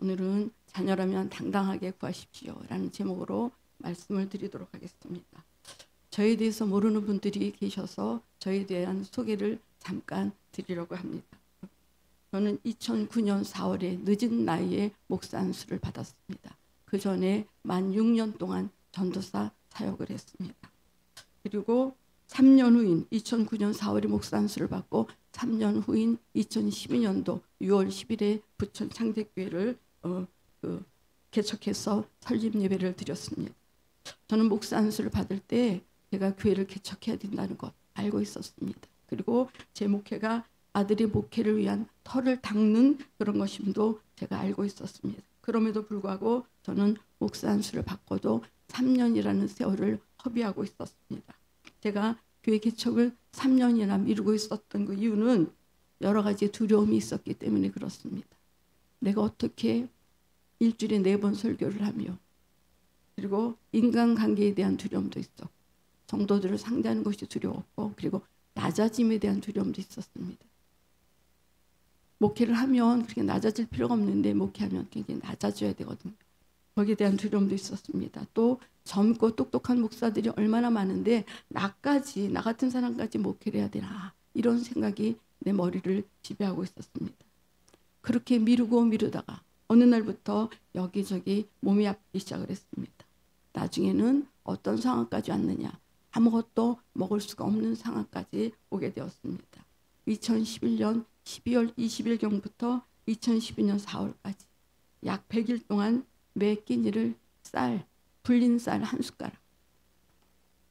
오늘은 자녀라면 당당하게 구하십시오 라는 제목으로 말씀을 드리도록 하겠습니다. 저에 대해서 모르는 분들이 계셔서 저에 대한 소개를 잠깐 드리려고 합니다. 저는 2009년 4월에 늦은 나이에 목사 안수를 받았습니다. 그 전에 만 6년 동안 전도사 사역을 했습니다. 그리고 3년 후인 2009년 4월에 목사 안수를 받고 3년 후인 2012년도 6월 10일에 부천 창대교회를 개척해서 설립 예배를 드렸습니다. 저는 목사 안수를 받을 때 제가 교회를 개척해야 된다는 것 알고 있었습니다. 그리고 제 목회가 아들의 목회를 위한 터를 닦는 그런 것임도 제가 알고 있었습니다. 그럼에도 불구하고 저는 목사 안수를 받고도 3년이라는 세월을 허비하고 있었습니다. 제가 교회 개척을 3년이나 미루고 있었던 그 이유는 여러 가지 두려움이 있었기 때문에 그렇습니다. 내가 어떻게 일주일에 4번 설교를 하며 그리고 인간관계에 대한 두려움도 있었고 성도들을 상대하는 것이 두려웠고 그리고 낮아짐에 대한 두려움도 있었습니다. 목회를 하면 그렇게 낮아질 필요가 없는데 목회하면 굉장히 낮아져야 되거든요. 거기에 대한 두려움도 있었습니다. 또 젊고 똑똑한 목사들이 얼마나 많은데 나 같은 사람까지 목회를 해야 되나 이런 생각이 내 머리를 지배하고 있었습니다. 그렇게 미루다가 어느 날부터 여기저기 몸이 아프기 시작을 했습니다. 나중에는 어떤 상황까지 왔느냐 아무것도 먹을 수가 없는 상황까지 오게 되었습니다. 2011년 12월 20일경부터 2012년 4월까지 약 100일 동안 매 끼니를 불린 쌀 한 숟가락,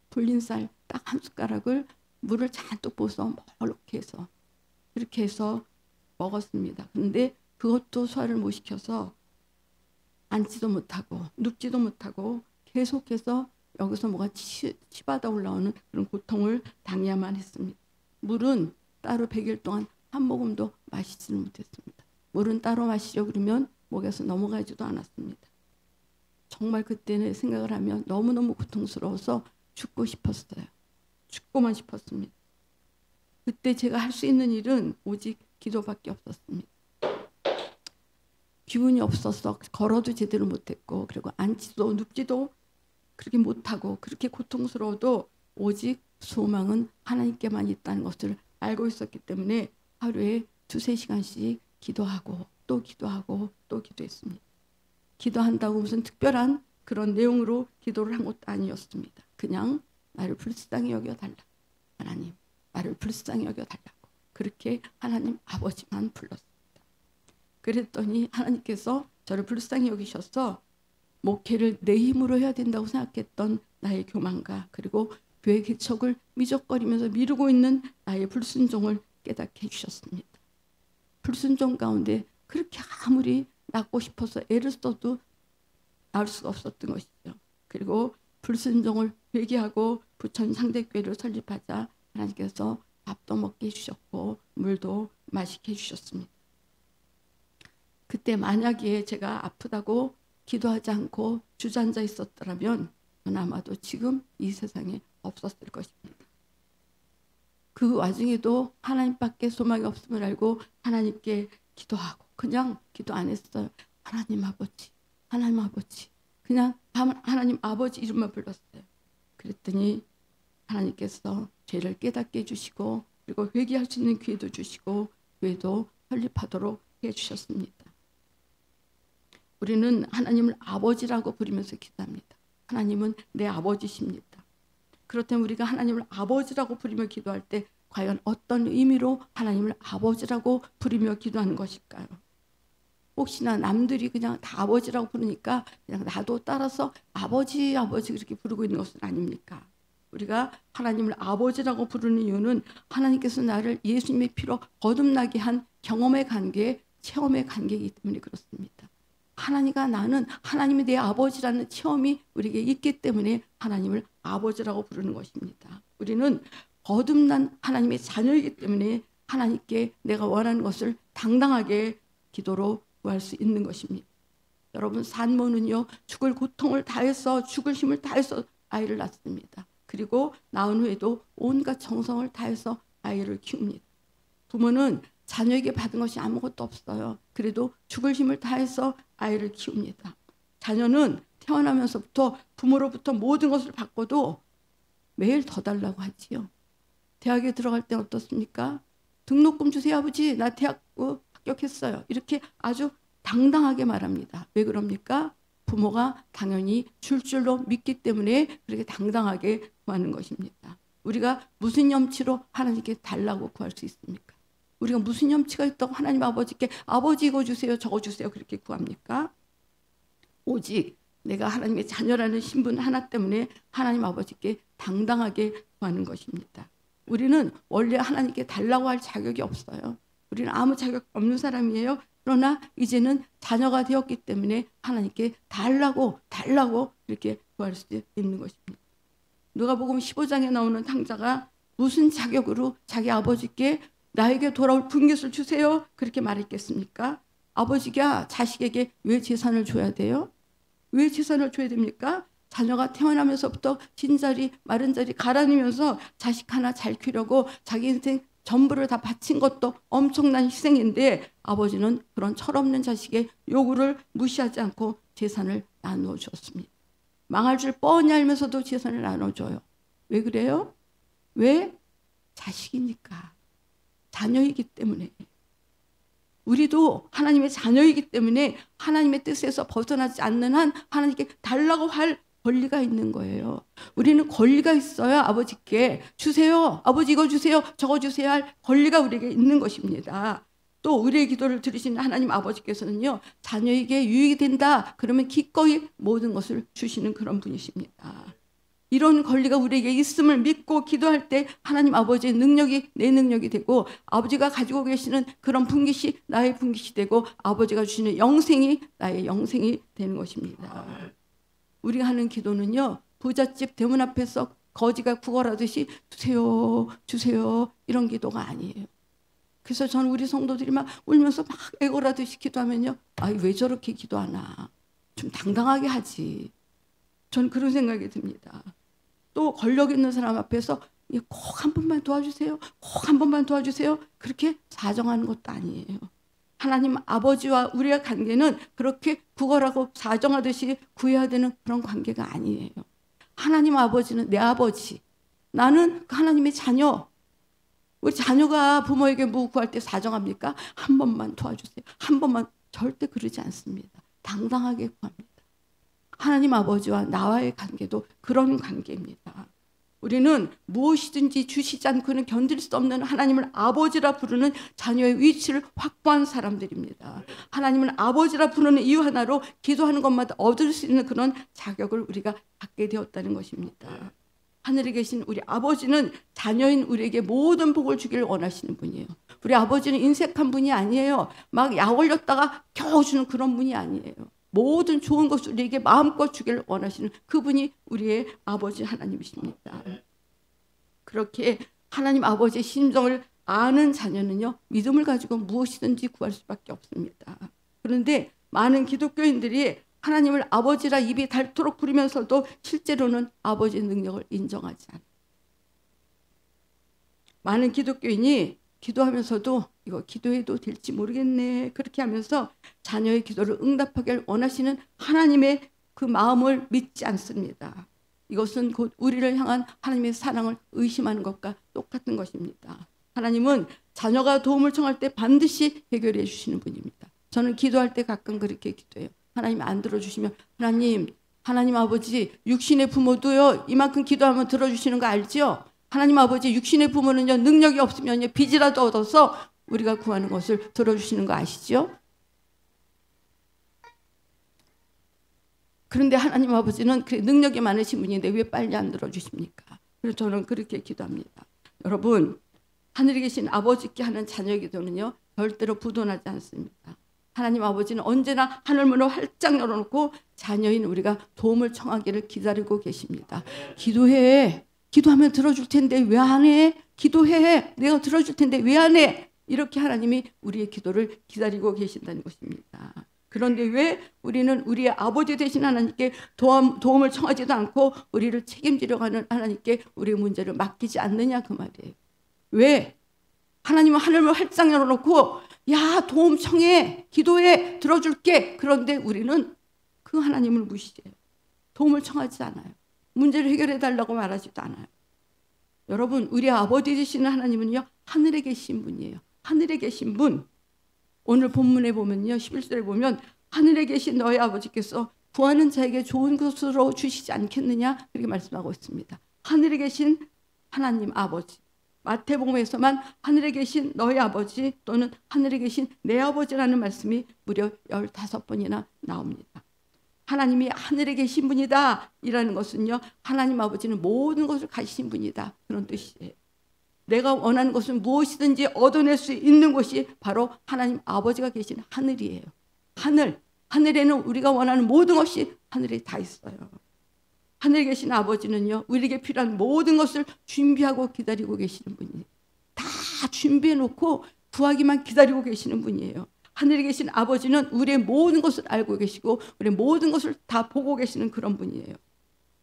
불린 쌀 딱 한 숟가락을 물을 잔뜩 부어서 멀게 해서 이렇게 해서 먹었습니다. 그런데 그것도 소화를 못 시켜서 앉지도 못하고 눕지도 못하고 계속해서 여기서 뭐가 치받아 올라오는 그런 고통을 당해야만 했습니다. 물은 따로 100일 동안 한 모금도 마시지는 못했습니다. 물은 따로 마시려고 그러면 목에서 넘어가지도 않았습니다. 정말 그때는 생각을 하면 너무너무 고통스러워서 죽고 싶었어요. 죽고만 싶었습니다. 그때 제가 할 수 있는 일은 오직 기도밖에 없었습니다. 기운이 없어서 걸어도 제대로 못했고 그리고 앉지도 눕지도 그렇게 못하고 그렇게 고통스러워도 오직 소망은 하나님께만 있다는 것을 알고 있었기 때문에 하루에 2-3시간씩 기도하고 또 기도하고 또 기도했습니다. 기도한다고 무슨 특별한 그런 내용으로 기도를 한 것도 아니었습니다. 그냥 나를 불쌍히 여겨달라. 하나님 나를 불쌍히 여겨달라고 그렇게 하나님 아버지만 불렀습니다. 그랬더니 하나님께서 저를 불쌍히 여기셔서 목회를 내 힘으로 해야 된다고 생각했던 나의 교만과 그리고 교회 개척을 미적거리면서 미루고 있는 나의 불순종을 깨닫게 해주셨습니다. 불순종 가운데 그렇게 아무리 낳고 싶어서 애를 써도 낳을 수가 없었던 것이죠. 그리고 불순종을 회개하고 부천 상대교회를 설립하자 하나님께서 밥도 먹게 해주셨고 물도 마시게 해주셨습니다. 그때 만약에 제가 아프다고 기도하지 않고 주저앉아 있었더라면 저는 아마도 지금 이 세상에 없었을 것입니다. 그 와중에도 하나님밖에 소망이 없음을 알고 하나님께 기도하고 그냥 기도 안 했어요. 하나님 아버지, 하나님 아버지. 그냥 하나님 아버지 이름만 불렀어요. 그랬더니 하나님께서 죄를 깨닫게 해주시고 그리고 회개할 수 있는 기회도 주시고 교회도 설립하도록 해주셨습니다. 우리는 하나님을 아버지라고 부르면서 기도합니다. 하나님은 내 아버지십니다. 그렇다면 우리가 하나님을 아버지라고 부르며 기도할 때 과연 어떤 의미로 하나님을 아버지라고 부르며 기도하는 것일까요? 혹시나 남들이 그냥 다 아버지라고 부르니까 그냥 나도 따라서 아버지 그렇게 부르고 있는 것은 아닙니까? 우리가 하나님을 아버지라고 부르는 이유는 하나님께서 나를 예수님의 피로 거듭나게 한 경험의 관계, 체험의 관계이기 때문에 그렇습니다. 나는 하나님이 내 아버지라는 체험이 우리에게 있기 때문에 하나님을 아버지라고 부르는 것입니다. 우리는 거듭난 하나님의 자녀이기 때문에 하나님께 내가 원하는 것을 당당하게 기도로 구할 수 있는 것입니다. 여러분 산모는요 죽을 고통을 다해서 죽을 힘을 다해서 아이를 낳습니다. 그리고 낳은 후에도 온갖 정성을 다해서 아이를 키웁니다. 부모는 자녀에게 받은 것이 아무것도 없어요. 그래도 죽을 힘을 다해서 아이를 키웁니다. 자녀는 태어나면서부터 부모로부터 모든 것을 받고도 매일 더 달라고 하지요. 대학에 들어갈 때 어떻습니까? 등록금 주세요 아버지, 나 대학 합격했어요. 이렇게 아주 당당하게 말합니다. 왜 그럽니까? 부모가 당연히 줄 줄로 믿기 때문에 그렇게 당당하게 구하는 것입니다. 우리가 무슨 염치로 하나님께 달라고 구할 수 있습니까? 우리가 무슨 염치가 있다고 하나님 아버지께 아버지 이거 주세요 저거 주세요 그렇게 구합니까? 오직 내가 하나님의 자녀라는 신분 하나 때문에 하나님 아버지께 당당하게 구하는 것입니다. 우리는 원래 하나님께 달라고 할 자격이 없어요. 우리는 아무 자격 없는 사람이에요. 그러나 이제는 자녀가 되었기 때문에 하나님께 달라고 이렇게 구할 수 있는 것입니다. 누가복음 15장에 나오는 탕자가 무슨 자격으로 자기 아버지께 나에게 돌아올 분깃을 주세요 그렇게 말했겠습니까? 아버지가 자식에게 왜 재산을 줘야 돼요? 왜 재산을 줘야 됩니까? 자녀가 태어나면서부터 빈자리 마른 자리 갈아내면서 자식 하나 잘 키우려고 자기 인생 전부를 다 바친 것도 엄청난 희생인데 아버지는 그런 철없는 자식의 요구를 무시하지 않고 재산을 나누어 주었습니다. 망할 줄 뻔히 알면서도 재산을 나눠줘요. 왜 그래요? 왜? 자식이니까. 자녀이기 때문에. 우리도 하나님의 자녀이기 때문에 하나님의 뜻에서 벗어나지 않는 한 하나님께 달라고 할 권리가 있는 거예요. 우리는 권리가 있어야 아버지께 주세요. 아버지 이거 주세요. 저거 주세요 할 권리가 우리에게 있는 것입니다. 또 우리의 기도를 들으시는 하나님 아버지께서는요. 자녀에게 유익이 된다. 그러면 기꺼이 모든 것을 주시는 그런 분이십니다. 이런 권리가 우리에게 있음을 믿고 기도할 때 하나님 아버지의 능력이 내 능력이 되고 아버지가 가지고 계시는 그런 분깃이 나의 분깃이 되고 아버지가 주시는 영생이 나의 영생이 되는 것입니다. 우리가 하는 기도는요. 부잣집 대문 앞에서 거지가 구걸하듯이 주세요 주세요 이런 기도가 아니에요. 그래서 저는 우리 성도들이 막 울면서 막 애걸하듯이 기도하면요. 왜 저렇게 기도하나. 좀 당당하게 하지. 전 그런 생각이 듭니다. 또 권력 있는 사람 앞에서 꼭 한 번만 도와주세요. 꼭 한 번만 도와주세요. 그렇게 사정하는 것도 아니에요. 하나님 아버지와 우리의 관계는 그렇게 구걸하고 사정하듯이 구해야 되는 그런 관계가 아니에요. 하나님 아버지는 내 아버지. 나는 하나님의 자녀. 우리 자녀가 부모에게 뭐 구할 때 사정합니까? 한 번만 도와주세요. 한 번만. 절대 그러지 않습니다. 당당하게 구합니다. 하나님 아버지와 나와의 관계도 그런 관계입니다. 우리는 무엇이든지 주시지 않고는 견딜 수 없는 하나님을 아버지라 부르는 자녀의 위치를 확보한 사람들입니다. 하나님을 아버지라 부르는 이유 하나로 기도하는 것마다 얻을 수 있는 그런 자격을 우리가 갖게 되었다는 것입니다. 하늘에 계신 우리 아버지는 자녀인 우리에게 모든 복을 주기를 원하시는 분이에요. 우리 아버지는 인색한 분이 아니에요. 막 약 올렸다가 겨우 주는 그런 분이 아니에요. 모든 좋은 것을 우리에게 마음껏 주기를 원하시는 그분이 우리의 아버지 하나님이십니다. 그렇게 하나님 아버지의 심정을 아는 자녀는요. 믿음을 가지고 무엇이든지 구할 수밖에 없습니다. 그런데 많은 기독교인들이 하나님을 아버지라 입이 닳도록 부르면서도 실제로는 아버지의 능력을 인정하지 않아요. 많은 기독교인이 기도하면서도 이거 기도해도 될지 모르겠네 그렇게 하면서 자녀의 기도를 응답하길 원하시는 하나님의 그 마음을 믿지 않습니다. 이것은 곧 우리를 향한 하나님의 사랑을 의심하는 것과 똑같은 것입니다. 하나님은 자녀가 도움을 청할 때 반드시 해결해 주시는 분입니다. 저는 기도할 때 가끔 그렇게 기도해요. 하나님 안 들어주시면 하나님 아버지 육신의 부모도요 이만큼 기도하면 들어주시는 거 알죠? 하나님 아버지 육신의 부모는요 능력이 없으면 빚이라도 얻어서 우리가 구하는 것을 들어주시는 거 아시죠? 그런데 하나님 아버지는 능력이 많으신 분인데 왜 빨리 안 들어주십니까? 그래서 저는 그렇게 기도합니다. 여러분 하늘에 계신 아버지께 하는 자녀 기도는요 절대로 부도나지 않습니다. 하나님 아버지는 언제나 하늘문을 활짝 열어놓고 자녀인 우리가 도움을 청하기를 기다리고 계십니다. 기도해. 기도하면 들어줄 텐데 왜 안 해? 기도해. 내가 들어줄 텐데 왜 안 해? 이렇게 하나님이 우리의 기도를 기다리고 계신다는 것입니다. 그런데 왜 우리는 우리의 아버지 되신 하나님께 도움을 청하지도 않고 우리를 책임지려고 하는 하나님께 우리의 문제를 맡기지 않느냐 그 말이에요. 왜? 하나님은 하늘을 활짝 열어놓고 야 도움 청해 기도해 들어줄게. 그런데 우리는 그 하나님을 무시해요. 도움을 청하지 않아요. 문제를 해결해 달라고 말하지도 않아요. 여러분 우리 아버지 되시는 하나님은요 하늘에 계신 분이에요. 하늘에 계신 분. 오늘 본문에 보면요 11절에 보면 하늘에 계신 너희 아버지께서 구하는 자에게 좋은 것으로 주시지 않겠느냐 그렇게 말씀하고 있습니다. 하늘에 계신 하나님 아버지. 마태복음에서만 하늘에 계신 너희 아버지 또는 하늘에 계신 내 아버지라는 말씀이 무려 15번이나 나옵니다. 하나님이 하늘에 계신 분이다 이라는 것은요 하나님 아버지는 모든 것을 가지신 분이다 그런 뜻이에요. 내가 원하는 것은 무엇이든지 얻어낼 수 있는 곳이 바로 하나님 아버지가 계신 하늘이에요. 하늘에는 우리가 원하는 모든 것이 하늘에 다 있어요. 하늘에 계신 아버지는요 우리에게 필요한 모든 것을 준비하고 기다리고 계시는 분이에요. 다 준비해 놓고 구하기만 기다리고 계시는 분이에요. 하늘에 계신 아버지는 우리의 모든 것을 알고 계시고 우리의 모든 것을 다 보고 계시는 그런 분이에요.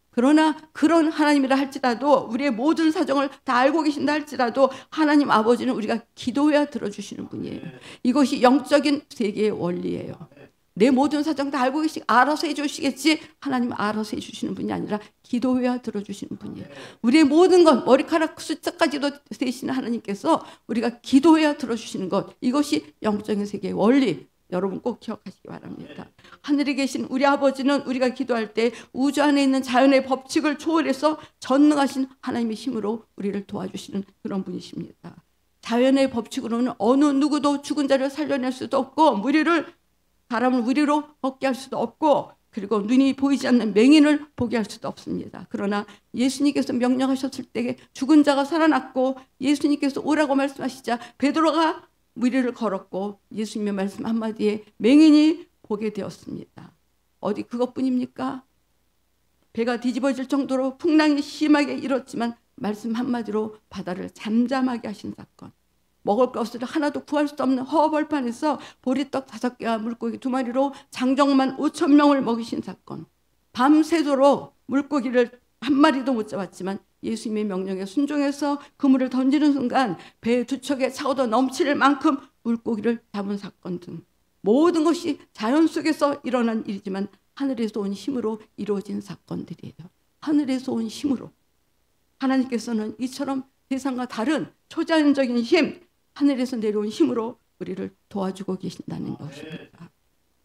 그러나 그런 하나님이라 할지라도 우리의 모든 사정을 다 알고 계신다 할지라도 하나님 아버지는 우리가 기도해야 들어주시는 분이에요. 이것이 영적인 세계의 원리예요. 내 모든 사정 다 알고 계시고 알아서 해주시겠지 하나님은 알아서 해주시는 분이 아니라 기도해야 들어주시는 분이에요. 우리의 모든 것 머리카락 숫자까지도 세시는 하나님께서 우리가 기도해야 들어주시는 것 이것이 영적인 세계의 원리 여러분 꼭 기억하시기 바랍니다. 하늘에 계신 우리 아버지는 우리가 기도할 때 우주 안에 있는 자연의 법칙을 초월해서 전능하신 하나님의 힘으로 우리를 도와주시는 그런 분이십니다. 자연의 법칙으로는 어느 누구도 죽은 자를 살려낼 수도 없고 사람을 무리로 걷게 할 수도 없고 그리고 눈이 보이지 않는 맹인을 보게 할 수도 없습니다. 그러나 예수님께서 명령하셨을 때 죽은 자가 살아났고 예수님께서 오라고 말씀하시자 베드로가 무리를 걸었고 예수님의 말씀 한마디에 맹인이 보게 되었습니다. 어디 그것뿐입니까? 배가 뒤집어질 정도로 풍랑이 심하게 일었지만 말씀 한마디로 바다를 잠잠하게 하신 사건. 먹을 것을 하나도 구할 수 없는 허벌판에서 보리떡 5개와 물고기 2마리로 장정만 5,000명을 먹이신 사건. 밤새도록 물고기를 한 마리도 못 잡았지만 예수님의 명령에 순종해서 그물을 던지는 순간 배 2척에 차고도 넘칠 만큼 물고기를 잡은 사건 등 모든 것이 자연 속에서 일어난 일이지만 하늘에서 온 힘으로 이루어진 사건들이에요. 하늘에서 온 힘으로. 하나님께서는 이처럼 세상과 다른 초자연적인 힘, 하늘에서 내려온 힘으로 우리를 도와주고 계신다는 것입니다.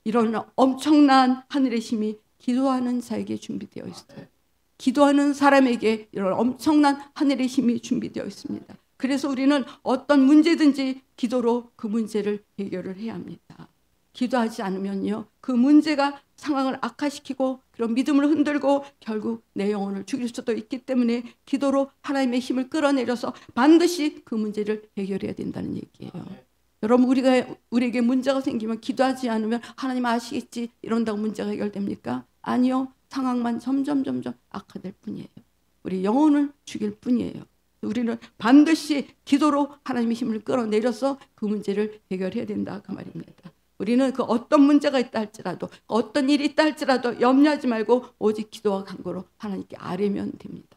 이런 엄청난 하늘의 힘이 기도하는 자에게 준비되어 있어요. 기도하는 사람에게 이런 엄청난 하늘의 힘이 준비되어 있습니다. 그래서 우리는 어떤 문제든지 기도로 그 문제를 해결을 해야 합니다. 기도하지 않으면요, 그 문제가 상황을 악화시키고 그런 믿음을 흔들고 결국 내 영혼을 죽일 수도 있기 때문에 기도로 하나님의 힘을 끌어내려서 반드시 그 문제를 해결해야 된다는 얘기예요. 여러분 우리에게 문제가 생기면 기도하지 않으면 하나님 아시겠지 이런다고 문제가 해결됩니까? 아니요. 상황만 점점 악화될 뿐이에요. 우리 영혼을 죽일 뿐이에요. 우리는 반드시 기도로 하나님의 힘을 끌어내려서 그 문제를 해결해야 된다 그 말입니다. 우리는 그 어떤 문제가 있다 할지라도 어떤 일이 있다 할지라도 염려하지 말고 오직 기도와 간구로 하나님께 아뢰면 됩니다.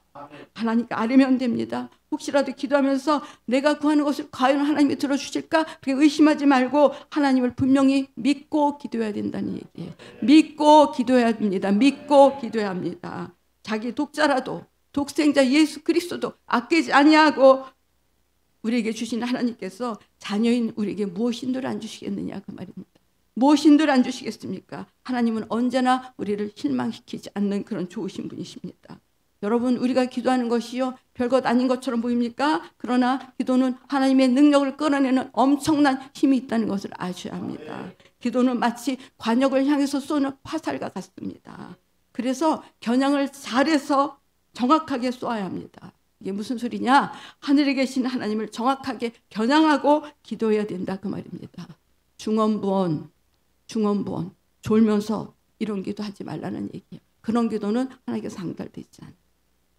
하나님께 아뢰면 됩니다. 혹시라도 기도하면서 내가 구하는 것을 과연 하나님이 들어주실까? 그렇게 의심하지 말고 하나님을 분명히 믿고 기도해야 된다는 얘기예요. 믿고 기도해야 됩니다. 믿고 기도해야 합니다. 자기 독자라도 독생자 예수 그리스도도 아끼지 아니하고 우리에게 주신 하나님께서 자녀인 우리에게 무엇인들 안 주시겠느냐 그 말입니다. 무엇인들 안 주시겠습니까? 하나님은 언제나 우리를 실망시키지 않는 그런 좋으신 분이십니다. 여러분 우리가 기도하는 것이요 별것 아닌 것처럼 보입니까? 그러나 기도는 하나님의 능력을 끌어내는 엄청난 힘이 있다는 것을 아셔야 합니다. 기도는 마치 관역을 향해서 쏘는 화살과 같습니다. 그래서 겨냥을 잘해서 정확하게 쏘아야 합니다. 이게 무슨 소리냐? 하늘에 계신 하나님을 정확하게 겨냥하고 기도해야 된다 그 말입니다. 중언부언 졸면서 이런 기도 하지 말라는 얘기예요. 그런 기도는 하나님께 상달되지 않아요.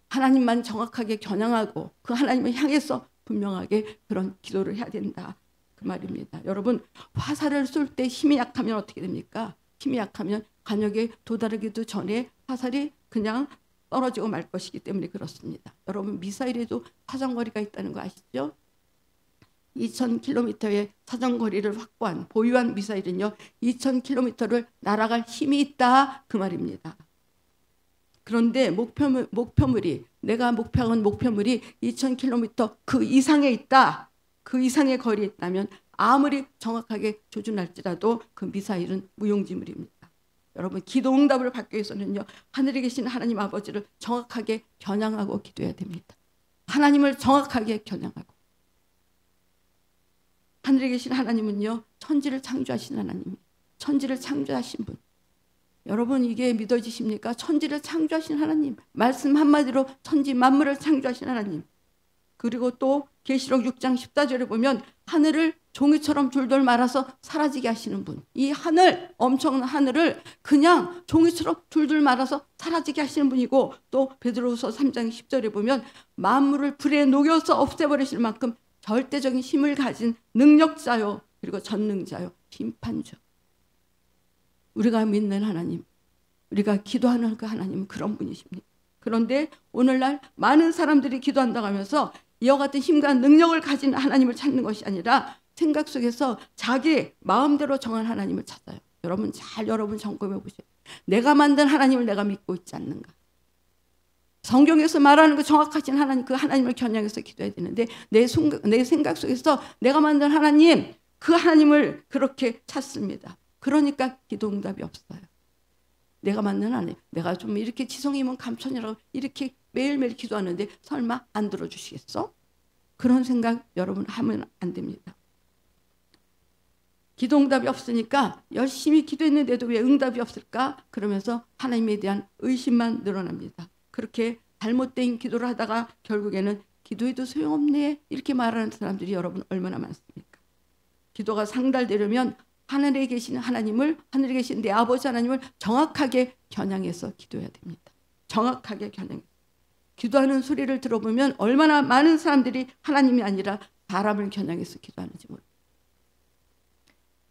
하나님만 정확하게 겨냥하고 그 하나님을 향해서 분명하게 그런 기도를 해야 된다 그 말입니다. 여러분 화살을 쏠 때 힘이 약하면 어떻게 됩니까? 힘이 약하면 관역에 도달하기도 전에 화살이 그냥 떨어지고 말 것이기 때문에 그렇습니다. 여러분 미사일에도 사정거리가 있다는 거 아시죠? 2000km의 사정거리를 확보한 보유한 미사일은요 2000km를 날아갈 힘이 있다 그 말입니다. 그런데 목표물이 내가 목표한 목표물이 2000km 그 이상에 있다. 그 이상의 거리에 있다면 아무리 정확하게 조준할지라도 그 미사일은 무용지물입니다. 여러분 기도 응답을 받기 위해서는요 하늘에 계신 하나님 아버지를 정확하게 겨냥하고 기도해야 됩니다. 하나님을 정확하게 겨냥하고. 하늘에 계신 하나님은요 천지를 창조하신 하나님, 천지를 창조하신 분. 여러분 이게 믿어지십니까? 천지를 창조하신 하나님, 말씀 한마디로 천지 만물을 창조하신 하나님. 그리고 또 계시록 6장 14절에 보면 하늘을 종이처럼 줄돌 말아서 사라지게 하시는 분. 이 하늘, 엄청난 하늘을 그냥 종이처럼 줄돌 말아서 사라지게 하시는 분이고, 또 베드로후서 3장 10절에 보면 만물을 불에 녹여서 없애버리실 만큼 절대적인 힘을 가진 능력자요, 그리고 전능자요, 심판주. 우리가 믿는 하나님, 우리가 기도하는 그 하나님은 그런 분이십니다. 그런데 오늘날 많은 사람들이 기도한다고 하면서 이와 같은 힘과 능력을 가진 하나님을 찾는 것이 아니라 생각 속에서 자기 마음대로 정한 하나님을 찾아요. 여러분 점검해 보세요. 내가 만든 하나님을 내가 믿고 있지 않는가? 성경에서 말하는 그 정확하신 하나님, 그 하나님을 겨냥해서 기도해야 되는데 내 생각 속에서 내가 만든 하나님, 그 하나님을 그렇게 찾습니다. 그러니까 기도 응답이 없어요. 내가 만든 하나님, 내가 좀 이렇게 지성이면 감천이라고 이렇게 매일매일 기도하는데 설마 안 들어주시겠어? 그런 생각 여러분 하면 안 됩니다. 기도 응답이 없으니까 열심히 기도했는데도 왜 응답이 없을까? 그러면서 하나님에 대한 의심만 늘어납니다. 그렇게 잘못된 기도를 하다가 결국에는 기도해도 소용없네 이렇게 말하는 사람들이 여러분 얼마나 많습니까? 기도가 상달되려면 하늘에 계신 하나님을, 하늘에 계신 내 아버지 하나님을 정확하게 겨냥해서 기도해야 됩니다. 정확하게 겨냥해서. 기도하는 소리를 들어보면 얼마나 많은 사람들이 하나님이 아니라 사람을 겨냥해서 기도하는지 모릅니다.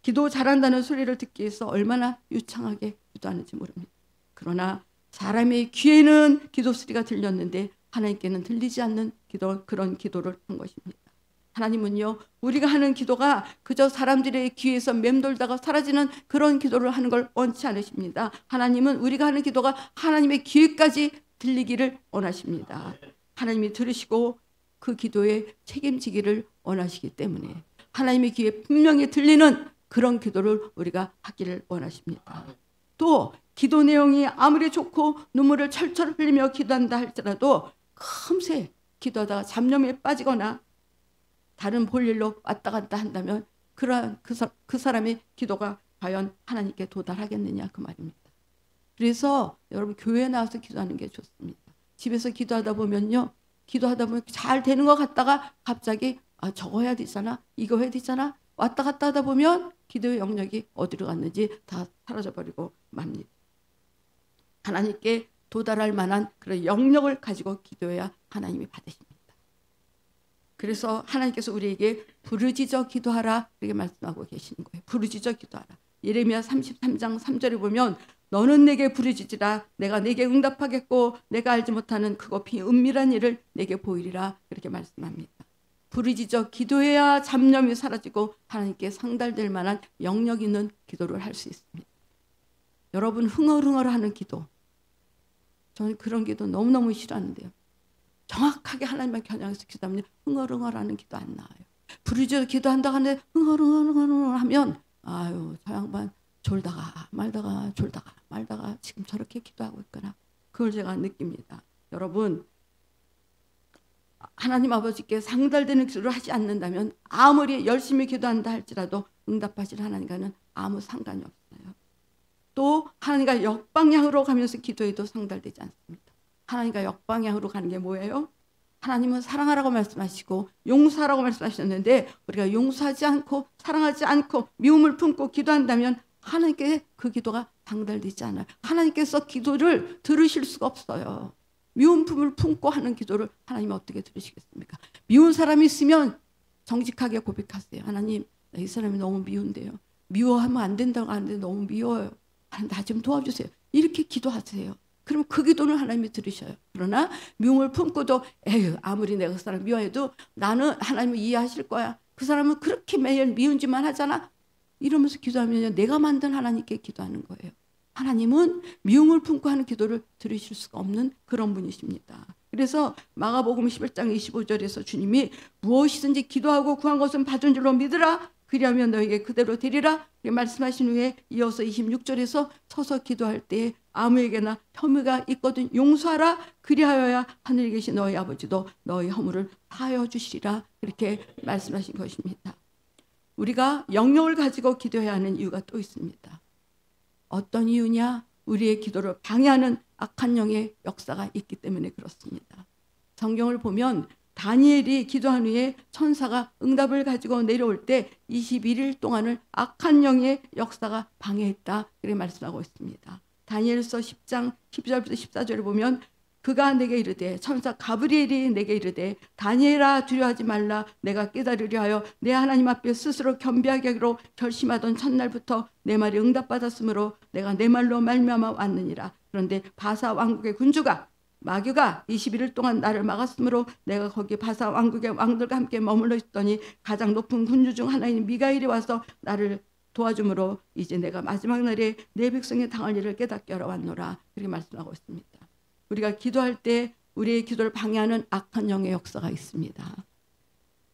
기도 잘한다는 소리를 듣기 위해서 얼마나 유창하게 기도하는지 모릅니다. 그러나 사람의 귀에는 기도 소리가 들렸는데 하나님께는 들리지 않는 기도, 그런 기도를 한 것입니다. 하나님은요 우리가 하는 기도가 그저 사람들의 귀에서 맴돌다가 사라지는 그런 기도를 하는 걸 원치 않으십니다. 하나님은 우리가 하는 기도가 하나님의 귀에까지 들리기를 원하십니다. 하나님이 들으시고 그 기도에 책임지기를 원하시기 때문에 하나님의 귀에 분명히 들리는 그런 기도를 우리가 하기를 원하십니다. 또 기도 내용이 아무리 좋고 눈물을 철철 흘리며 기도한다 할지라도 금세 기도하다가 잡념에 빠지거나 다른 볼일로 왔다 갔다 한다면 그러한 그 사람의 기도가 과연 하나님께 도달하겠느냐 그 말입니다. 그래서 여러분 교회에 나와서 기도하는 게 좋습니다. 집에서 기도하다 보면요, 기도하다 보면 잘 되는 것 같다가 갑자기 저거 해야 되잖아, 이거 해야 되잖아, 왔다 갔다 하다 보면 기도의 영역이 어디로 갔는지 다 사라져버리고 맙니다. 하나님께 도달할 만한 그런 영역을 가지고 기도해야 하나님이 받으십니다. 그래서 하나님께서 우리에게 부르짖어 기도하라 이렇게 말씀하고 계시는 거예요. 부르짖어 기도하라. 예레미야 33장 3절에 보면 너는 내게 부르짖으라 내가 내게 응답하겠고 내가 알지 못하는 크고 은밀한 일을 내게 보이리라 그렇게 말씀합니다. 부르짖어 기도해야 잡념이 사라지고 하나님께 상달될 만한 영역 있는 기도를 할 수 있습니다. 여러분 흥얼흥얼하는 기도, 저는 그런 기도 너무너무 싫어하는데요. 정확하게 하나님만 겨냥해서 기도하면 흥얼흥얼하는 기도 안 나와요. 부르짖어 기도한다고 하는데 흥얼흥얼 하면 아유 저 양반 졸다가 말다가 지금 저렇게 기도하고 있구나. 그걸 제가 느낍니다. 여러분 하나님 아버지께 상달되는 기도를 하지 않는다면 아무리 열심히 기도한다 할지라도 응답하실 하나님과는 아무 상관이 없어요. 또 하나님과 역방향으로 가면서 기도해도 상달되지 않습니다. 하나님과 역방향으로 가는 게 뭐예요? 하나님은 사랑하라고 말씀하시고 용서하라고 말씀하셨는데 우리가 용서하지 않고 사랑하지 않고 미움을 품고 기도한다면 하나님께 그 기도가 상달되지 않아요. 하나님께서 기도를 들으실 수가 없어요. 미운 품을 품고 하는 기도를 하나님이 어떻게 들으시겠습니까? 미운 사람이 있으면 정직하게 고백하세요. 하나님 이 사람이 너무 미운데요. 미워하면 안 된다고 하는데 너무 미워요. 하나님 나 좀 도와주세요. 이렇게 기도하세요. 그럼 그 기도는 하나님이 들으셔요. 그러나 미움을 품고도 에휴 아무리 내가 그 사람 미워해도 나는 하나님을 이해하실 거야. 그 사람은 그렇게 매일 미운 짓만 하잖아. 이러면서 기도하면 내가 만든 하나님께 기도하는 거예요. 하나님은 미움을 품고 하는 기도를 들으실 수가 없는 그런 분이십니다. 그래서 마가복음 11장 25절에서 주님이 무엇이든지 기도하고 구한 것은 받은 줄로 믿으라. 그리하면 너에게 그대로 되리라. 말씀하신 후에 이어서 26절에서 서서 기도할 때 아무에게나 혐의가 있거든 용서하라. 그리하여야 하늘에 계신 너희 아버지도 너희 허물을 사하여 주시리라. 그렇게 말씀하신 것입니다. 우리가 영역을 가지고 기도해야 하는 이유가 또 있습니다. 어떤 이유냐? 우리의 기도를 방해하는 악한 영의 역사가 있기 때문에 그렇습니다. 성경을 보면 다니엘이 기도한 후에 천사가 응답을 가지고 내려올 때 21일 동안을 악한 영의 역사가 방해했다. 그렇게 말씀하고 있습니다. 다니엘서 10장 12절부터 14절을 보면 그가 내게 이르되 천사 가브리엘이 내게 이르되 다니엘아 두려워하지 말라. 내가 깨달으려 하여 내 하나님 앞에 스스로 겸비하게 하기로 결심하던 첫날부터 내 말이 응답받았으므로 내가 내 말로 말미암아 왔느니라. 그런데 바사 왕국의 군주가 마귀가 21일 동안 나를 막았으므로 내가 거기 바사 왕국의 왕들과 함께 머물러 있더니 가장 높은 군주 중 하나인 미가엘이 와서 나를 도와주므로 이제 내가 마지막 날에 내 백성이 당할 일을 깨닫게 하러 왔노라. 그렇게 말씀하고 있습니다. 우리가 기도할 때 우리의 기도를 방해하는 악한 영의 역사가 있습니다.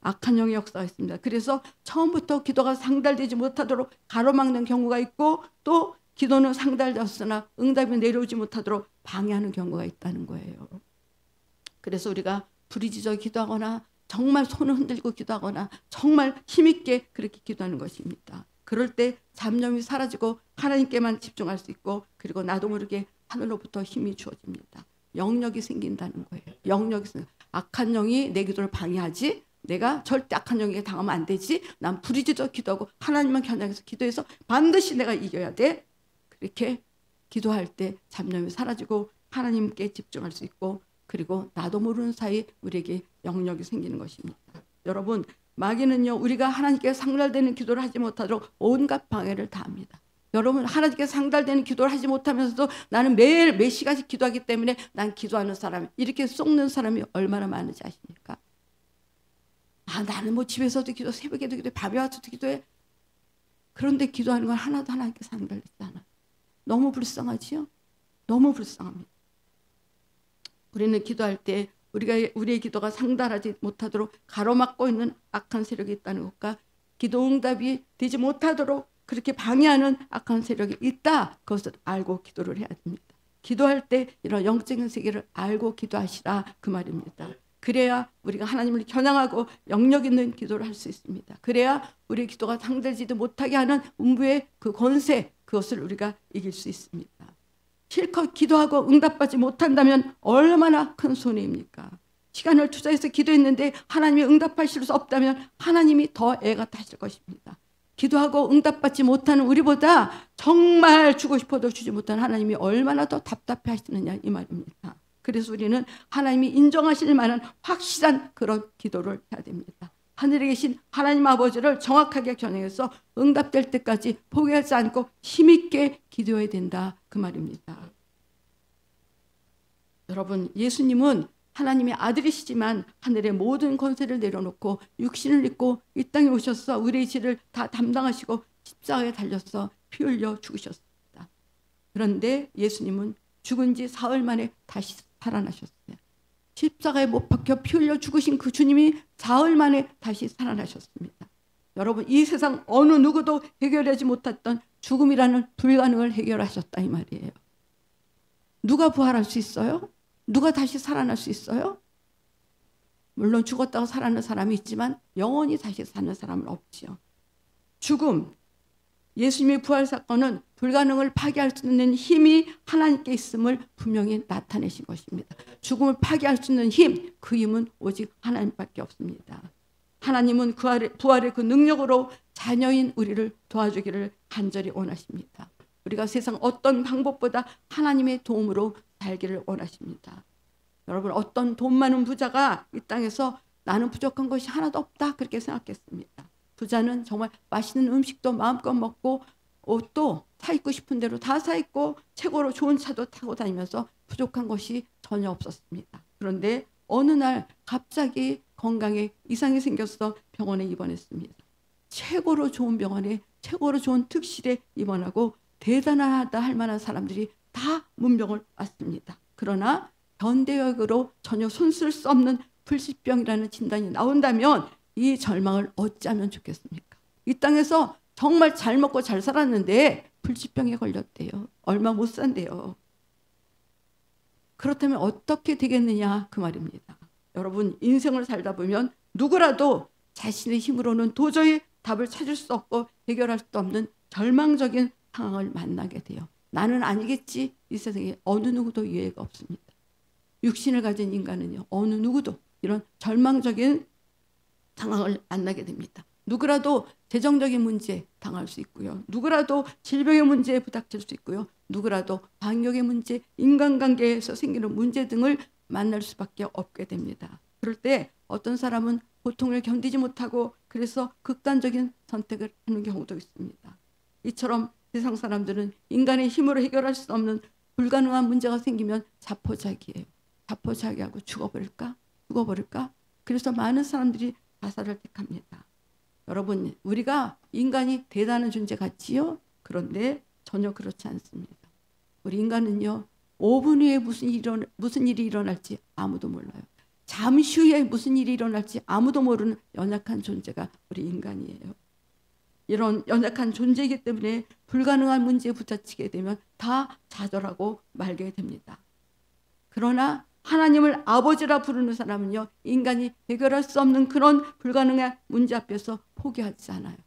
악한 영의 역사가 있습니다. 그래서 처음부터 기도가 상달되지 못하도록 가로막는 경우가 있고 또 기도는 상달되었으나 응답이 내려오지 못하도록 방해하는 경우가 있다는 거예요. 그래서 우리가 부르짖어 기도하거나 정말 손을 흔들고 기도하거나 정말 힘있게 그렇게 기도하는 것입니다. 그럴 때 잡념이 사라지고 하나님께만 집중할 수 있고 그리고 나도 모르게 하늘로부터 힘이 주어집니다. 영역이 생긴다는 거예요. 영역이 악한 영이 내 기도를 방해하지 내가 절대 악한 영에게 당하면 안 되지. 난 부르짖어 기도하고 하나님만 겨냥해서 기도해서 반드시 내가 이겨야 돼. 그렇게 기도할 때 잡념이 사라지고 하나님께 집중할 수 있고 그리고 나도 모르는 사이 우리에게 영역이 생기는 것입니다. 여러분 마귀는요 우리가 하나님께 상달되는 기도를 하지 못하도록 온갖 방해를 다 합니다. 여러분 하나님께 상달되는 기도를 하지 못하면서도 나는 매일 몇 시간씩 기도하기 때문에 난 기도하는 사람 이렇게 속는 사람이 얼마나 많은지 아십니까? 아 나는 뭐 집에서도 기도 새벽에도 기도해 밤에 와서도 기도해. 그런데 기도하는 건 하나도 하나님께 상달되지 않아요. 너무 불쌍하지요? 너무 불쌍합니다. 우리는 기도할 때 우리의 기도가 상달하지 못하도록 가로막고 있는 악한 세력이 있다는 것과 기도 응답이 되지 못하도록 그렇게 방해하는 악한 세력이 있다. 그것을 알고 기도를 해야 됩니다. 기도할 때 이런 영적인 세계를 알고 기도하시라 그 말입니다. 그래야 우리가 하나님을 겨냥하고 영역 있는 기도를 할 수 있습니다. 그래야 우리의 기도가 상달되지도 못하게 하는 음부의 그 권세 그것을 우리가 이길 수 있습니다. 실컷 기도하고 응답받지 못한다면 얼마나 큰 손해입니까? 시간을 투자해서 기도했는데 하나님이 응답하실 수 없다면 하나님이 더 애가 타실 것입니다. 기도하고 응답받지 못하는 우리보다 정말 주고 싶어도 주지 못하는 하나님이 얼마나 더 답답해 하시느냐 이 말입니다. 그래서 우리는 하나님이 인정하실 만한 확실한 그런 기도를 해야 됩니다. 하늘에 계신 하나님 아버지를 정확하게 겨냥해서 응답될 때까지 포기하지 않고 힘있게 기도해야 된다 그 말입니다. 여러분 예수님은 하나님의 아들이시지만 하늘의 모든 권세를 내려놓고 육신을 입고 이 땅에 오셔서 우리의 죄를 다 담당하시고 십자가에 달려서 피 흘려 죽으셨습니다. 그런데 예수님은 죽은 지 사흘 만에 다시 살아나셨어요. 십자가에 못 박혀 피 흘려 죽으신 그 주님이 사흘 만에 다시 살아나셨습니다. 여러분 이 세상 어느 누구도 해결하지 못했던 죽음이라는 불가능을 해결하셨다 이 말이에요. 누가 부활할 수 있어요? 누가 다시 살아날 수 있어요? 물론 죽었다고 살아나는 사람이 있지만 영원히 다시 사는 사람은 없지요. 죽음, 예수님의 부활 사건은 불가능을 파괴할 수 있는 힘이 하나님께 있음을 분명히 나타내신 것입니다. 죽음을 파괴할 수 있는 힘, 그 힘은 오직 하나님밖에 없습니다. 하나님은 부활의 그 능력으로 자녀인 우리를 도와주기를 간절히 원하십니다. 우리가 세상 어떤 방법보다 하나님의 도움으로 살기를 원하십니다. 여러분 어떤 돈 많은 부자가 이 땅에서 나는 부족한 것이 하나도 없다 그렇게 생각했습니다. 부자는 정말 맛있는 음식도 마음껏 먹고 옷도 사 입고 싶은 대로 다 사 입고 최고로 좋은 차도 타고 다니면서 부족한 것이 전혀 없었습니다. 그런데 어느 날 갑자기 건강에 이상이 생겨서 병원에 입원했습니다. 최고로 좋은 병원에 최고로 좋은 특실에 입원하고 대단하다 할 만한 사람들이 다 문병을 왔습니다. 그러나 현대의학으로 전혀 손쓸 수 없는 불치병이라는 진단이 나온다면 이 절망을 어찌하면 좋겠습니까? 이 땅에서 정말 잘 먹고 잘 살았는데 불치병에 걸렸대요. 얼마 못 산대요. 그렇다면 어떻게 되겠느냐 그 말입니다. 여러분, 인생을 살다 보면 누구라도 자신의 힘으로는 도저히 답을 찾을 수 없고 해결할 수 없는 절망적인 상황을 만나게 돼요. 나는 아니겠지. 이 세상에 어느 누구도 이해가 없습니다. 육신을 가진 인간은요, 어느 누구도 이런 절망적인 상황을 만나게 됩니다. 누구라도 재정적인 문제에 당할 수 있고요. 누구라도 질병의 문제에 부닥칠 수 있고요. 누구라도 방역의 문제, 인간관계에서 생기는 문제 등을 만날 수밖에 없게 됩니다. 그럴 때 어떤 사람은 고통을 견디지 못하고 그래서 극단적인 선택을 하는 경우도 있습니다. 이처럼 세상 사람들은 인간의 힘으로 해결할 수 없는 불가능한 문제가 생기면 자포자기예요. 자포자기하고 죽어버릴까? 그래서 많은 사람들이 자살을 택합니다. 여러분, 우리가 인간이 대단한 존재 같지요? 그런데 전혀 그렇지 않습니다. 우리 인간은요, 5분 후에 무슨 일이 일어날지 아무도 몰라요. 잠시 후에 무슨 일이 일어날지 아무도 모르는 연약한 존재가 우리 인간이에요. 이런 연약한 존재이기 때문에 불가능한 문제에 부딪히게 되면 다 좌절하고 말게 됩니다. 그러나 하나님을 아버지라 부르는 사람은요, 인간이 해결할 수 없는 그런 불가능한 문제 앞에서 포기하지 않아요.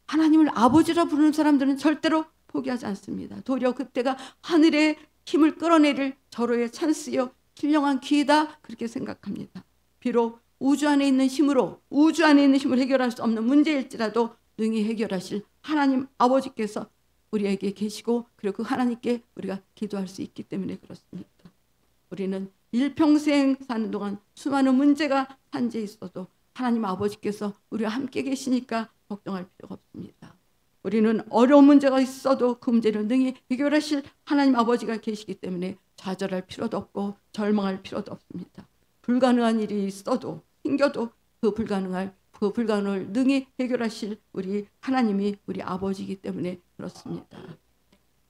하나님을 아버지라 부르는 사람들은 절대로 포기하지 않습니다. 도리어 그때가 하늘의 힘을 끌어내릴 절호의 찬스요, 신령한 기회다, 그렇게 생각합니다. 비록 우주 안에 있는 힘으로 해결할 수 없는 문제일지라도 능히 해결하실 하나님 아버지께서 우리에게 계시고, 그리고 그 하나님께 우리가 기도할 수 있기 때문에 그렇습니다. 우리는 일평생 사는 동안 수많은 문제가 산재해 있어도 하나님 아버지께서 우리와 함께 계시니까 걱정할 필요가 없습니다. 우리는 어려운 문제가 있어도 그 문제를 능히 해결하실 하나님 아버지가 계시기 때문에 좌절할 필요도 없고 절망할 필요도 없습니다. 불가능한 일이 있어도 생겨도 그 불가능을 능히 해결하실 우리 하나님이 우리 아버지이기 때문에 그렇습니다.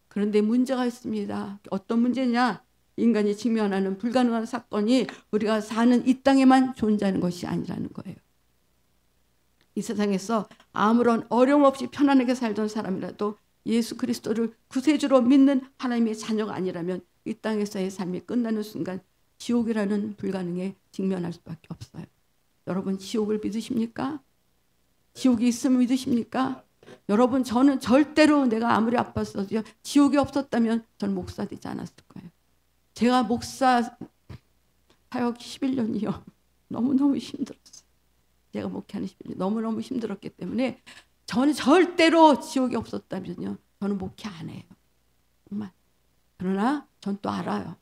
그런데 문제가 있습니다. 어떤 문제냐? 인간이 직면하는 불가능한 사건이 우리가 사는 이 땅에만 존재하는 것이 아니라는 거예요. 이 세상에서 아무런 어려움 없이 편안하게 살던 사람이라도 예수 그리스도를 구세주로 믿는 하나님의 자녀가 아니라면 이 땅에서의 삶이 끝나는 순간 지옥이라는 불가능에 직면할 수밖에 없어요. 여러분, 지옥을 믿으십니까? 지옥이 있음을 믿으십니까? 여러분, 저는 절대로 내가 아무리 아팠어도 지옥이 없었다면 저는 목사 되지 않았을 거예요. 제가 목사 사역 11년이요. 너무너무 힘들었어요. 제가 목회하는 11년 너무너무 힘들었기 때문에 저는 절대로 지옥이 없었다면요, 저는 목회 안 해요. 정말. 그러나 전 또 알아요.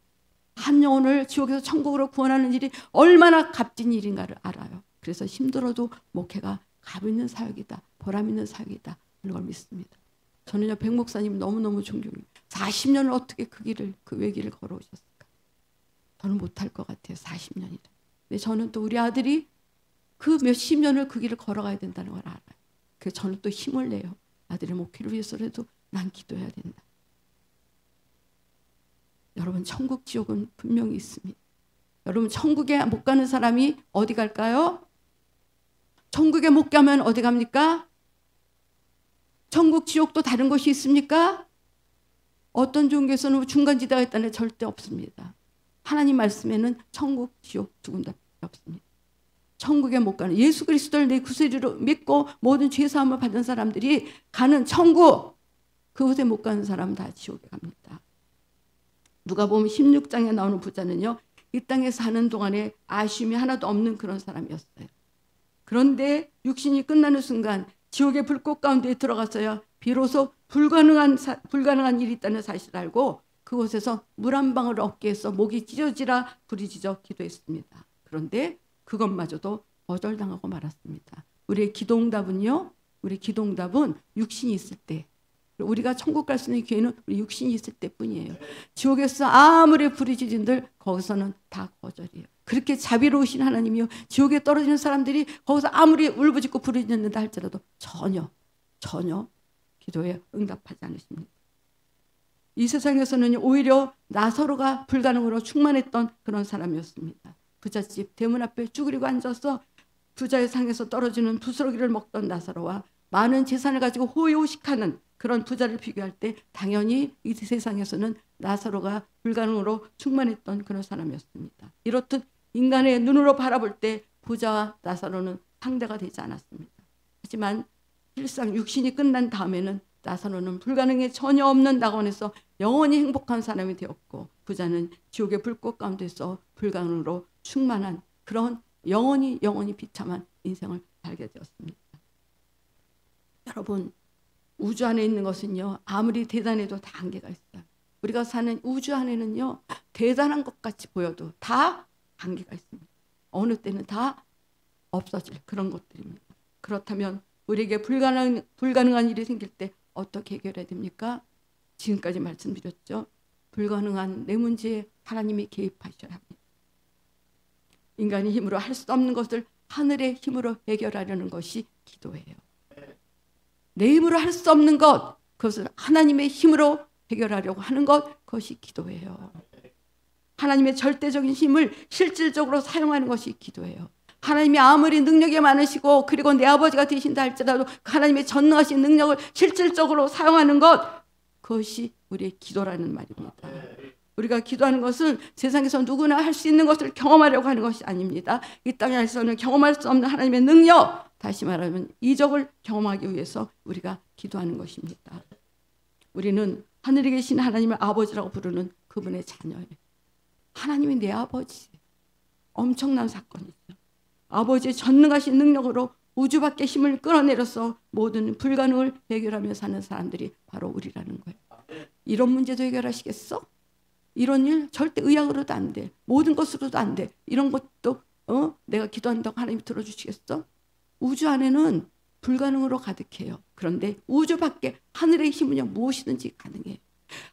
한 영혼을 지옥에서 천국으로 구원하는 일이 얼마나 값진 일인가를 알아요. 그래서 힘들어도 목회가 값 있는 사역이다, 보람 있는 사역이다, 그런 걸 믿습니다. 저는요, 백 목사님 너무너무 존경해요. 40년을 어떻게 그 외길을 걸어오셨을까? 저는 못할 것 같아요. 40년이라. 근데 저는 또 우리 아들이 그 몇십 년을 그 길을 걸어가야 된다는 걸 알아요. 그래서 저는 또 힘을 내요. 아들의 목회를 위해서라도 난 기도해야 된다. 여러분, 천국 지옥은 분명히 있습니다. 여러분, 천국에 못 가는 사람이 어디 갈까요? 천국에 못 가면 어디 갑니까? 천국 지옥도 다른 것이 있습니까? 어떤 종교에서는 중간지대가 있다는 절대 없습니다. 하나님 말씀에는 천국, 지옥 두 군데 없습니다. 천국에 못 가는, 예수 그리스도를 내 구세주로 믿고 모든 죄사함을 받은 사람들이 가는 천국, 그곳에 못 가는 사람은 다 지옥에 갑니다. 누가복음 16장에 나오는 부자는요, 이 땅에 사는 동안에 아쉬움이 하나도 없는 그런 사람이었어요. 그런데 육신이 끝나는 순간 지옥의 불꽃 가운데 들어가서야 비로소 불가능한 일이 있다는 사실을 알고 그곳에서 물 한 방울 얻기 위해서 목이 찢어지라 부르짖어 기도했습니다. 그런데 그것마저도 거절당하고 말았습니다. 우리의 기도응답은 육신이 있을 때, 우리가 천국 갈 수 있는 기회는 우리 육신이 있을 때뿐이에요. 지옥에서 아무리 부르짖은들 거기서는 다 거절이에요. 그렇게 자비로우신 하나님이요, 지옥에 떨어지는 사람들이 거기서 아무리 울부짖고 부르짖는다 할지라도 전혀 기도에 응답하지 않으십니다. 이 세상에서는 오히려 나사로가 불가능으로 충만했던 그런 사람이었습니다. 부잣집 대문 앞에 쭈그리고 앉아서 부자의 상에서 떨어지는 부스러기를 먹던 나사로와 많은 재산을 가지고 호요식하는 그런 부자를 비교할 때 당연히 이 세상에서는 나사로가 불가능으로 충만했던 그런 사람이었습니다. 이렇듯 인간의 눈으로 바라볼 때 부자와 나사로는 상대가 되지 않았습니다. 하지만 실상 육신이 끝난 다음에는 나사로는 불가능에 전혀 없는 낙원에서 영원히 행복한 사람이 되었고, 부자는 지옥의 불꽃 가운데서 불가능으로 충만한 그런 영원히 비참한 인생을 살게 되었습니다. 여러분, 우주 안에 있는 것은요, 아무리 대단해도 다 한계가 있어요. 우리가 사는 우주 안에는요, 대단한 것 같이 보여도 다 한계가 있습니다. 어느 때는 다 없어질 그런 것들입니다. 그렇다면 우리에게 불가능한 일이 생길 때 어떻게 해결해야 됩니까? 지금까지 말씀드렸죠. 불가능한 내 문제에 하나님이 개입하셔야 합니다. 인간의 힘으로 할 수 없는 것을 하늘의 힘으로 해결하려는 것이 기도예요. 내 힘으로 할 수 없는 것, 그것을 하나님의 힘으로 해결하려고 하는 것, 그것이 기도예요. 하나님의 절대적인 힘을 실질적으로 사용하는 것이 기도예요. 하나님이 아무리 능력이 많으시고 그리고 내 아버지가 되신다 할지라도 하나님의 전능하신 능력을 실질적으로 사용하는 것, 그것이 우리의 기도라는 말입니다. 우리가 기도하는 것은 세상에서 누구나 할 수 있는 것을 경험하려고 하는 것이 아닙니다. 이 땅에서는 경험할 수 없는 하나님의 능력, 다시 말하면 이적을 경험하기 위해서 우리가 기도하는 것입니다. 우리는 하늘에 계신 하나님을 아버지라고 부르는 그분의 자녀예요. 하나님이 내 아버지, 엄청난 사건이죠. 아버지의 전능하신 능력으로 우주 밖의 힘을 끌어내려서 모든 불가능을 해결하며 사는 사람들이 바로 우리라는 거예요. 이런 문제도 해결하시겠어? 이런 일 절대 의학으로도 안 돼. 모든 것으로도 안 돼. 이런 것도 내가 기도한다고 하나님이 들어주시겠어? 우주 안에는 불가능으로 가득해요. 그런데 우주 밖에 하늘의 힘은요, 무엇이든지 가능해요.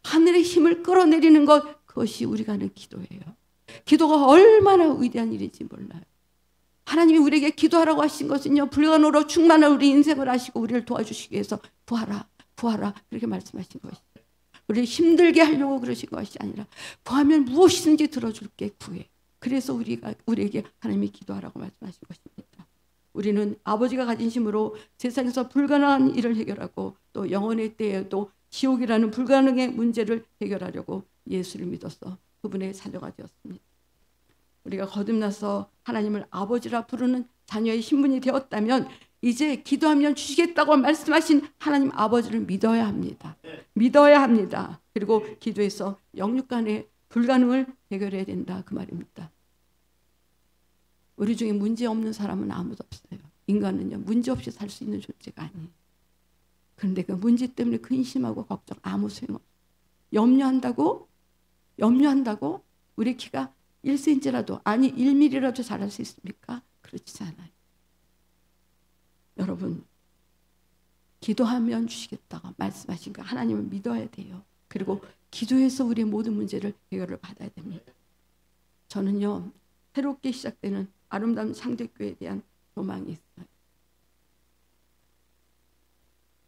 하늘의 힘을 끌어내리는 것, 그것이 우리가 하는 기도예요. 기도가 얼마나 위대한 일인지 몰라요. 하나님이 우리에게 기도하라고 하신 것은요, 불가능으로 충만한 우리 인생을 하시고 우리를 도와주시기 위해서 구하라 그렇게 말씀하신 것이죠. 우리를 힘들게 하려고 그러신 것이 아니라 구하면 무엇이든지 들어줄게, 구해. 그래서 우리에게 하나님이 기도하라고 말씀하신 것입니다. 우리는 아버지가 가진 힘으로 세상에서 불가능한 일을 해결하고 또 영원의 때에도 지옥이라는 불가능의 문제를 해결하려고 예수를 믿어서 그분의 자녀가 되었습니다. 우리가 거듭나서 하나님을 아버지라 부르는 자녀의 신분이 되었다면 이제 기도하면 주시겠다고 말씀하신 하나님 아버지를 믿어야 합니다. 믿어야 합니다. 그리고 기도해서 영육 간의 불가능을 해결해야 된다, 그 말입니다. 우리 중에 문제 없는 사람은 아무도 없어요. 인간은요, 문제 없이 살 수 있는 존재가 아니에요. 그런데 그 문제 때문에 근심하고 걱정 아무 소용없어요. 염려한다고 우리 키가 1cm라도 아니 1mm라도 자랄 수 있습니까? 그렇지 않아요. 여러분, 기도하면 주시겠다고 말씀하신 거 하나님을 믿어야 돼요. 그리고 기도해서 우리의 모든 문제를 해결을 받아야 됩니다. 저는요, 새롭게 시작되는 아름다운 창대교회에 대한 소망이 있어요.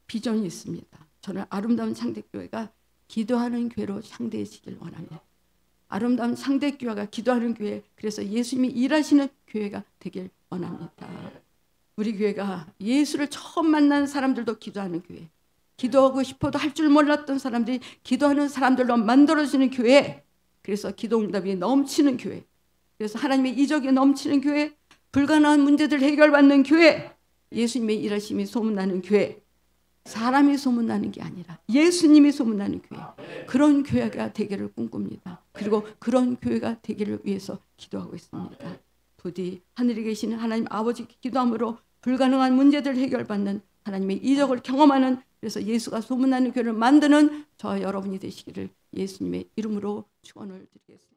비전이 있습니다. 저는 아름다운 창대교회가 기도하는 교회로 창대해지길 원합니다. 아름다운 창대교회가 기도하는 교회, 그래서 예수님이 일하시는 교회가 되길 원합니다. 우리 교회가 예수를 처음 만난 사람들도 기도하는 교회, 기도하고 싶어도 할 줄 몰랐던 사람들이 기도하는 사람들로 만들어지는 교회, 그래서 기도응답이 넘치는 교회, 그래서 하나님의 이적이 넘치는 교회, 불가능한 문제들 해결받는 교회, 예수님의 일하심이 소문나는 교회, 사람이 소문나는 게 아니라 예수님이 소문나는 교회, 그런 교회가 되기를 꿈꿉니다. 그리고 그런 교회가 되기를 위해서 기도하고 있습니다. 부디 하늘에 계시는 하나님 아버지께 기도함으로 불가능한 문제들 해결받는 하나님의 이적을 경험하는, 그래서 예수가 소문나는 교회를 만드는 저와 여러분이 되시기를 예수님의 이름으로 축원을 드리겠습니다.